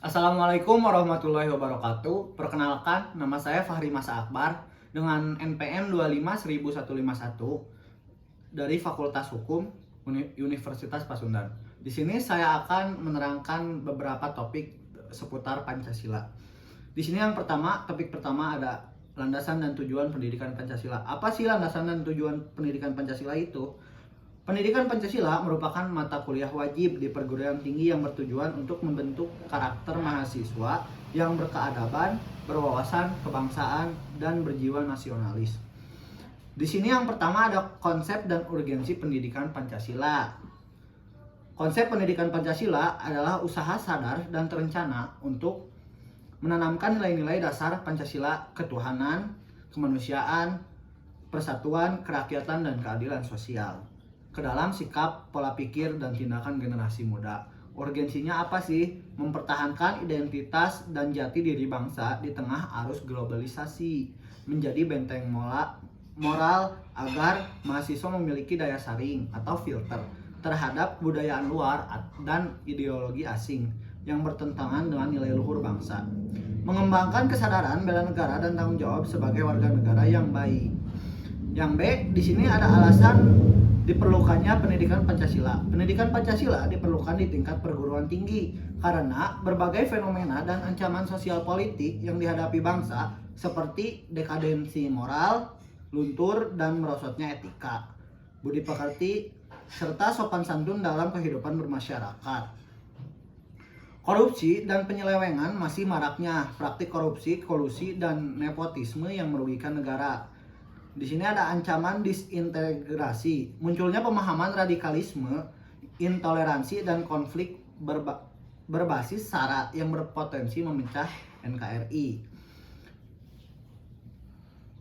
Assalamualaikum warahmatullahi wabarakatuh. Perkenalkan, nama saya Fahri Masa Akbar dengan NPM 25.151 dari Fakultas Hukum Universitas Pasundan. Di sini saya akan menerangkan beberapa topik seputar Pancasila. Di sini topik pertama ada landasan dan tujuan pendidikan Pancasila. Apa sih landasan dan tujuan pendidikan Pancasila itu? Pendidikan Pancasila merupakan mata kuliah wajib di perguruan tinggi yang bertujuan untuk membentuk karakter mahasiswa yang berkeadaban, berwawasan kebangsaan, dan berjiwa nasionalis. Di sini yang pertama ada konsep dan urgensi pendidikan Pancasila. Konsep pendidikan Pancasila adalah usaha sadar dan terencana untuk menanamkan nilai-nilai dasar Pancasila, ketuhanan, kemanusiaan, persatuan, kerakyatan, dan keadilan sosial ke dalam sikap, pola pikir, dan tindakan generasi muda. Urgensinya apa sih? Mempertahankan identitas dan jati diri bangsa di tengah arus globalisasi, menjadi benteng moral agar mahasiswa memiliki daya saring atau filter terhadap budayaan luar dan ideologi asing yang bertentangan dengan nilai luhur bangsa. Mengembangkan kesadaran bela negara dan tanggung jawab sebagai warga negara yang baik. Yang B, di sini ada alasan diperlukannya pendidikan Pancasila. Pendidikan Pancasila diperlukan di tingkat perguruan tinggi karena berbagai fenomena dan ancaman sosial politik yang dihadapi bangsa seperti dekadensi moral, luntur dan merosotnya etika, budi pekerti, serta sopan santun dalam kehidupan bermasyarakat. Korupsi dan penyelewengan masih maraknya praktik korupsi, kolusi, dan nepotisme yang merugikan negara. Di sini ada ancaman disintegrasi, munculnya pemahaman radikalisme, intoleransi, dan konflik berbasis sara yang berpotensi memecah NKRI.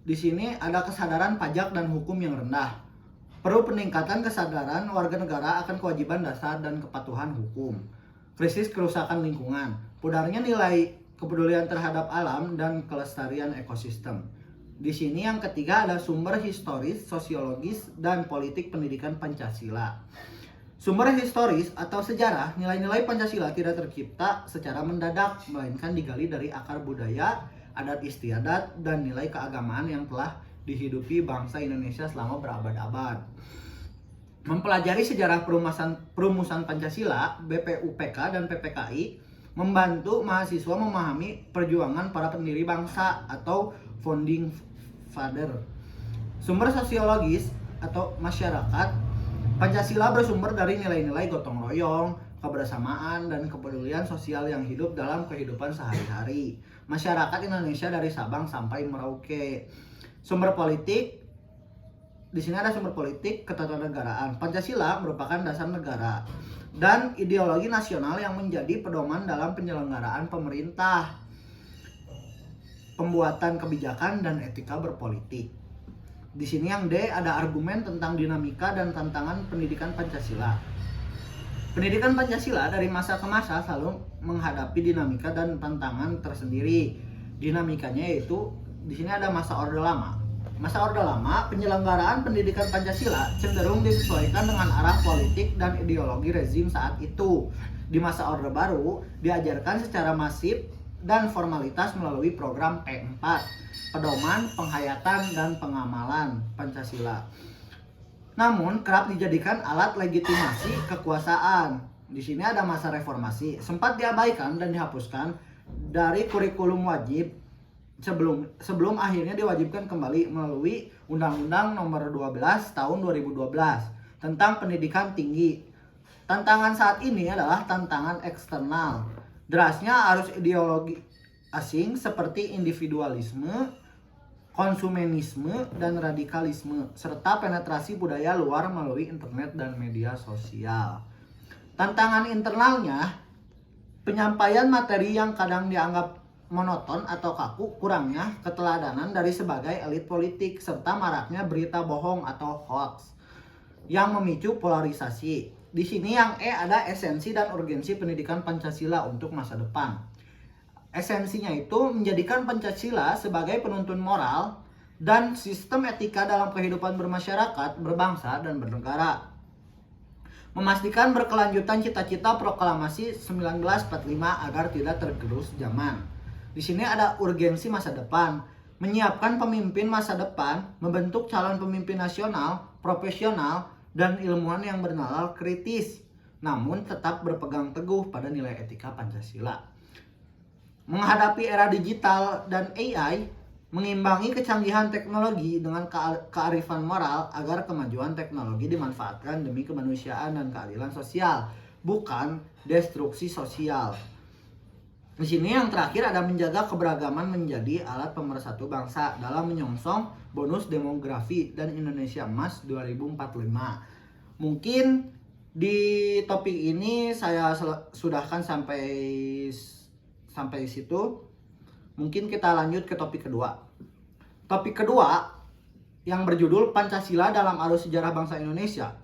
Di sini ada kesadaran pajak dan hukum yang rendah. Perlu peningkatan kesadaran warga negara akan kewajiban dasar dan kepatuhan hukum. Krisis kerusakan lingkungan, pudarnya nilai kepedulian terhadap alam dan kelestarian ekosistem. Di sini yang ketiga ada sumber historis, sosiologis, dan politik pendidikan Pancasila. Sumber historis atau sejarah, nilai-nilai Pancasila tidak tercipta secara mendadak, melainkan digali dari akar budaya, adat istiadat, dan nilai keagamaan yang telah dihidupi bangsa Indonesia selama berabad-abad. Mempelajari sejarah perumusan Pancasila, BPUPK dan PPKI membantu mahasiswa memahami perjuangan para pendiri bangsa atau founding father. Sumber sosiologis atau masyarakat, Pancasila bersumber dari nilai-nilai gotong royong, kebersamaan, dan kepedulian sosial yang hidup dalam kehidupan sehari-hari masyarakat Indonesia dari Sabang sampai Merauke. Sumber politik, di sini ada sumber politik ketatanegaraan. Pancasila merupakan dasar negara dan ideologi nasional yang menjadi pedoman dalam penyelenggaraan pemerintah, pembuatan kebijakan, dan etika berpolitik. Di sini yang D ada argumen tentang dinamika dan tantangan pendidikan Pancasila. Pendidikan Pancasila dari masa ke masa selalu menghadapi dinamika dan tantangan tersendiri. Dinamikanya yaitu di sini ada masa Orde Lama. Masa Orde Lama, penyelenggaraan pendidikan Pancasila cenderung disesuaikan dengan arah politik dan ideologi rezim saat itu. Di masa Orde Baru, diajarkan secara masif dan formalitas melalui program P4, pedoman, penghayatan, dan pengamalan Pancasila. Namun, kerap dijadikan alat legitimasi kekuasaan. Di sini ada masa reformasi, sempat diabaikan dan dihapuskan dari kurikulum wajib sebelum akhirnya diwajibkan kembali melalui Undang-Undang Nomor 12 Tahun 2012 tentang pendidikan tinggi. Tantangan saat ini adalah tantangan eksternal. Derasnya arus ideologi asing seperti individualisme, konsumenisme, dan radikalisme, serta penetrasi budaya luar melalui internet dan media sosial. Tantangan internalnya, penyampaian materi yang kadang dianggap monoton atau kaku, kurangnya keteladanan dari sebagai elit politik, serta maraknya berita bohong atau hoax yang memicu polarisasi. Di sini yang E ada esensi dan urgensi pendidikan Pancasila untuk masa depan. Esensinya itu menjadikan Pancasila sebagai penuntun moral dan sistem etika dalam kehidupan bermasyarakat, berbangsa, dan bernegara. Memastikan berkelanjutan cita-cita proklamasi 1945 agar tidak tergerus zaman. Di sini ada urgensi masa depan, menyiapkan pemimpin masa depan, membentuk calon pemimpin nasional, profesional, dan ilmuwan yang bernalar kritis, namun tetap berpegang teguh pada nilai etika Pancasila. Menghadapi era digital dan AI, mengimbangi kecanggihan teknologi dengan kearifan moral agar kemajuan teknologi dimanfaatkan demi kemanusiaan dan keadilan sosial, bukan destruksi sosial. Di sini yang terakhir ada menjaga keberagaman menjadi alat pemersatu bangsa dalam menyongsong bonus demografi dan Indonesia Emas 2045. Mungkin di topik ini saya sudahkan sampai situ. Mungkin kita lanjut ke topik kedua. Topik kedua yang berjudul Pancasila dalam Arus Sejarah Bangsa Indonesia.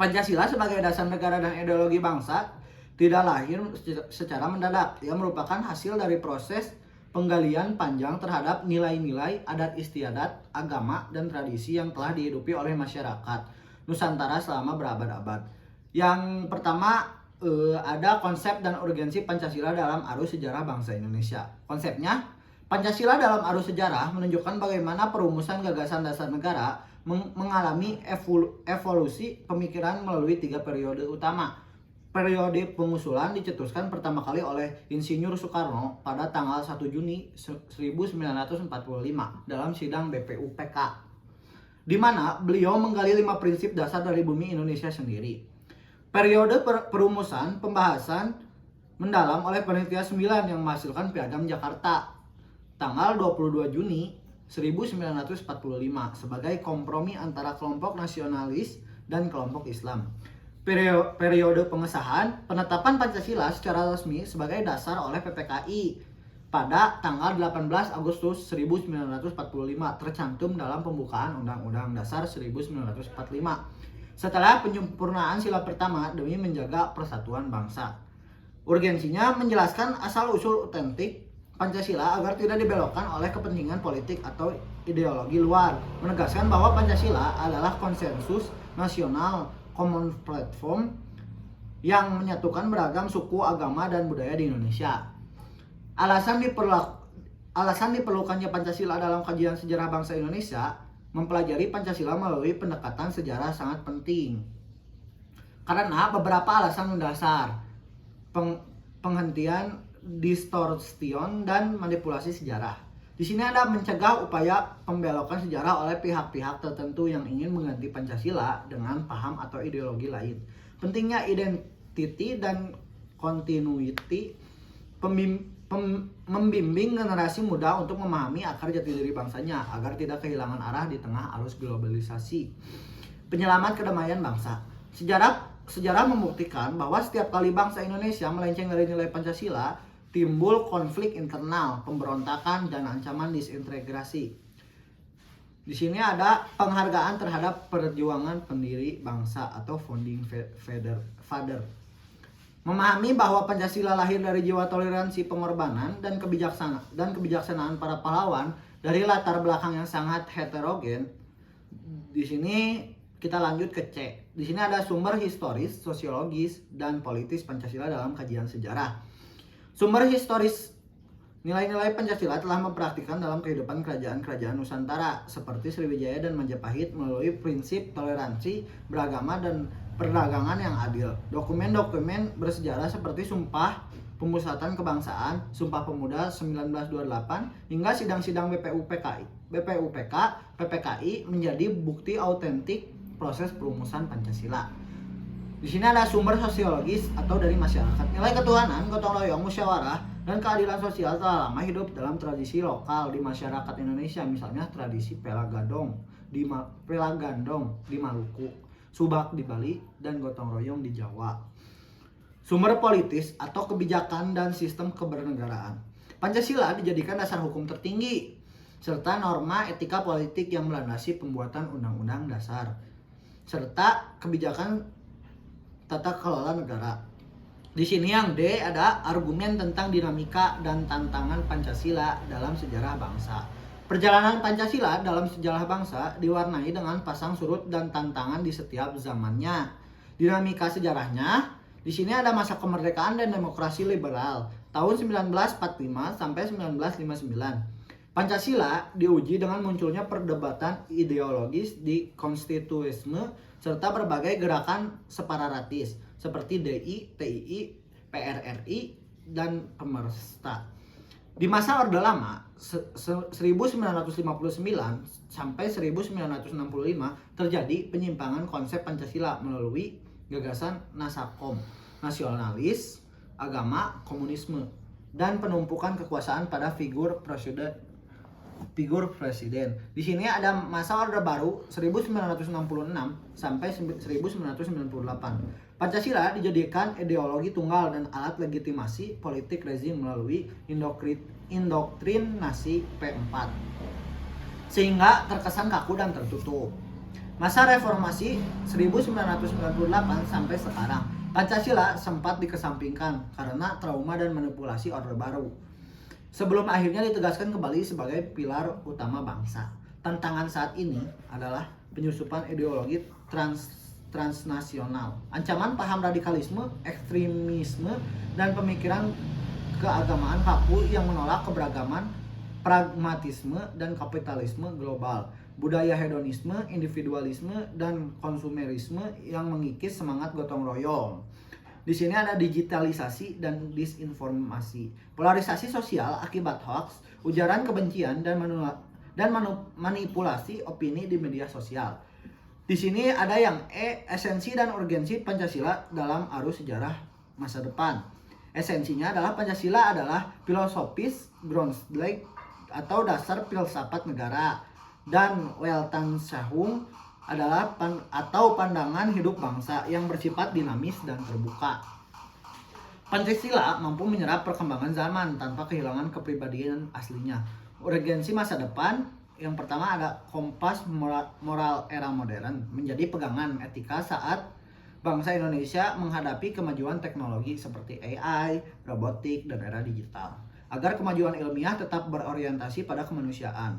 Pancasila sebagai dasar negara dan ideologi bangsa tidak lahir secara mendadak. Ia merupakan hasil dari proses penggalian panjang terhadap nilai-nilai, adat istiadat, agama, dan tradisi yang telah dihidupi oleh masyarakat Nusantara selama berabad-abad. Yang pertama, ada konsep dan urgensi Pancasila dalam arus sejarah bangsa Indonesia. Konsepnya, Pancasila dalam arus sejarah menunjukkan bagaimana perumusan gagasan dasar negara mengalami evolusi pemikiran melalui 3 periode utama. Periode pengusulan dicetuskan pertama kali oleh Insinyur Soekarno pada tanggal 1 Juni 1945 dalam sidang BPUPK, di mana beliau menggali 5 prinsip dasar dari bumi Indonesia sendiri. Periode perumusan pembahasan mendalam oleh Panitia 9 yang menghasilkan Piagam Jakarta tanggal 22 Juni 1945 sebagai kompromi antara kelompok nasionalis dan kelompok Islam. Periode pengesahan penetapan Pancasila secara resmi sebagai dasar oleh PPKI pada tanggal 18 Agustus 1945 tercantum dalam pembukaan Undang-Undang Dasar 1945. Setelah penyempurnaan sila pertama demi menjaga persatuan bangsa. Urgensinya menjelaskan asal-usul otentik Pancasila agar tidak dibelokkan oleh kepentingan politik atau ideologi luar. Menegaskan bahwa Pancasila adalah konsensus nasional common platform yang menyatukan beragam suku, agama, dan budaya di Indonesia. Alasan diperlukannya Pancasila dalam kajian sejarah bangsa Indonesia. Mempelajari Pancasila melalui pendekatan sejarah sangat penting karena beberapa alasan mendasar: penghentian distorsion dan manipulasi sejarah. Di sini ada mencegah upaya pembelokan sejarah oleh pihak-pihak tertentu yang ingin mengganti Pancasila dengan paham atau ideologi lain. Pentingnya identity dan continuity, membimbing generasi muda untuk memahami akar jati diri bangsanya agar tidak kehilangan arah di tengah arus globalisasi. Penyelamat kedamaian bangsa. Sejarah membuktikan bahwa setiap kali bangsa Indonesia melenceng dari nilai Pancasila, timbul konflik internal, pemberontakan, dan ancaman disintegrasi. Di sini ada penghargaan terhadap perjuangan pendiri bangsa atau founding father. Memahami bahwa Pancasila lahir dari jiwa toleransi, pengorbanan, dan kebijaksanaan para pahlawan dari latar belakang yang sangat heterogen. Di sini kita lanjut ke C. Di sini ada sumber historis, sosiologis, dan politis Pancasila dalam kajian sejarah. Sumber historis: nilai-nilai Pancasila telah mempraktikkan dalam kehidupan kerajaan-kerajaan Nusantara seperti Sriwijaya dan Majapahit melalui prinsip toleransi beragama dan perdagangan yang adil. Dokumen-dokumen bersejarah seperti Sumpah Pemusatan Kebangsaan, Sumpah Pemuda 1928, hingga sidang-sidang PPKI menjadi bukti autentik proses perumusan Pancasila. Di sini ada sumber sosiologis atau dari masyarakat. Nilai ketuhanan, gotong royong, musyawarah, dan keadilan sosial telah lama hidup dalam tradisi lokal di masyarakat Indonesia, misalnya tradisi Pelagandong di Maluku, Subak di Bali, dan gotong royong di Jawa. Sumber politis atau kebijakan dan sistem kebernegaraan. Pancasila dijadikan dasar hukum tertinggi serta norma etika politik yang melandasi pembuatan undang-undang dasar serta kebijakan tata kelola negara. Di sini yang D ada argumen tentang dinamika dan tantangan Pancasila dalam sejarah bangsa. Perjalanan Pancasila dalam sejarah bangsa diwarnai dengan pasang surut dan tantangan di setiap zamannya. Dinamika sejarahnya, di sini ada masa kemerdekaan dan demokrasi liberal tahun 1945 sampai 1959. Pancasila diuji dengan munculnya perdebatan ideologis di konstituisme serta berbagai gerakan separatis seperti DI, TII, PRRI, dan Pemersta. Di masa Orde Lama 1959 sampai 1965 terjadi penyimpangan konsep Pancasila melalui gagasan Nasakom, nasionalis, agama, komunisme, dan penumpukan kekuasaan pada figur presiden. Di sini ada masa Orde Baru 1966 sampai 1998. Pancasila dijadikan ideologi tunggal dan alat legitimasi politik rezim melalui indoktrinasi P4, sehingga terkesan kaku dan tertutup. Masa reformasi 1998 sampai sekarang, Pancasila sempat dikesampingkan karena trauma dan manipulasi Orde Baru, sebelum akhirnya ditegaskan kembali sebagai pilar utama bangsa. Tantangan saat ini adalah penyusupan ideologi transnasional, ancaman paham radikalisme, ekstremisme, dan pemikiran keagamaan kaku yang menolak keberagaman, pragmatisme, dan kapitalisme global, budaya hedonisme, individualisme, dan konsumerisme yang mengikis semangat gotong royong. Di sini ada digitalisasi dan disinformasi, polarisasi sosial akibat hoax, ujaran kebencian, dan manipulasi opini di media sosial. Di sini ada yang esensi dan urgensi Pancasila dalam arus sejarah masa depan. Esensinya adalah Pancasila adalah filosofis Grundlage atau dasar filsafat negara, dan Weltanschauung adalah pandangan hidup bangsa yang bersifat dinamis dan terbuka. Pancasila mampu menyerap perkembangan zaman tanpa kehilangan kepribadian aslinya. Urgensi masa depan, yang pertama ada kompas moral era modern, menjadi pegangan etika saat bangsa Indonesia menghadapi kemajuan teknologi seperti AI, robotik, dan era digital, agar kemajuan ilmiah tetap berorientasi pada kemanusiaan.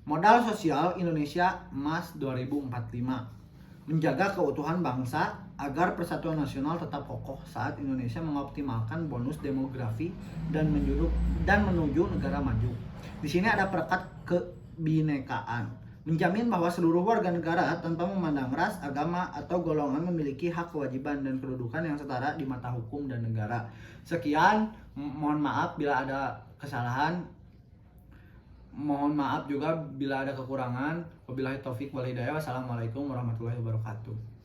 Modal sosial Indonesia Emas 2045, menjaga keutuhan bangsa agar persatuan nasional tetap kokoh saat Indonesia mengoptimalkan bonus demografi dan menuju negara maju. Di sini ada perekat kebinekaan, menjamin bahwa seluruh warga negara tanpa memandang ras, agama, atau golongan memiliki hak, kewajiban, dan kedudukan yang setara di mata hukum dan negara. Sekian, mohon maaf bila ada kesalahan. Mohon maaf juga bila ada kekurangan. Wabillahi taufik wal hidayah. Wassalamualaikum warahmatullahi wabarakatuh.